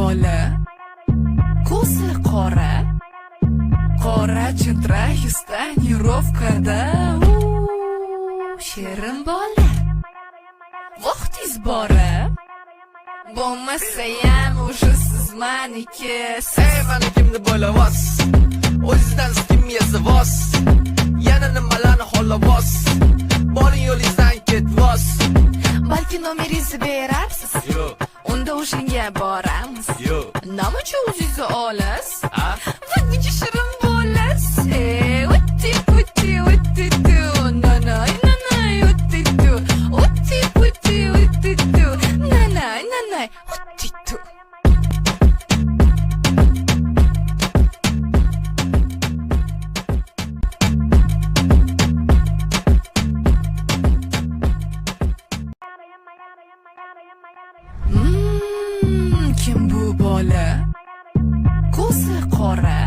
bola, ko'zi qora, qora chiltirak yuzdan yurovkada. Shirin bola, vaqtingiz bora, bo'lmasayam o'sha siz maniki. Ey manikimni bo'lavos, o'zingizdan kim yesa vos, yana nimalarni xohlavos, boring yo'lingizdan ketvos. Balki nomeringizni berarsiz, Yo'q, unda o'shanga boramiz. yo'q. Nima uchun o'zingizni olasiz? Vaqtincha shirin bo'lasiz. O'tti o'tti o'tti tu, nanay nanay o'tti tu, o'tti o'tti o'tti tu, nanay nanay o'tti tu. Kim bu bola? Ko'zi qora,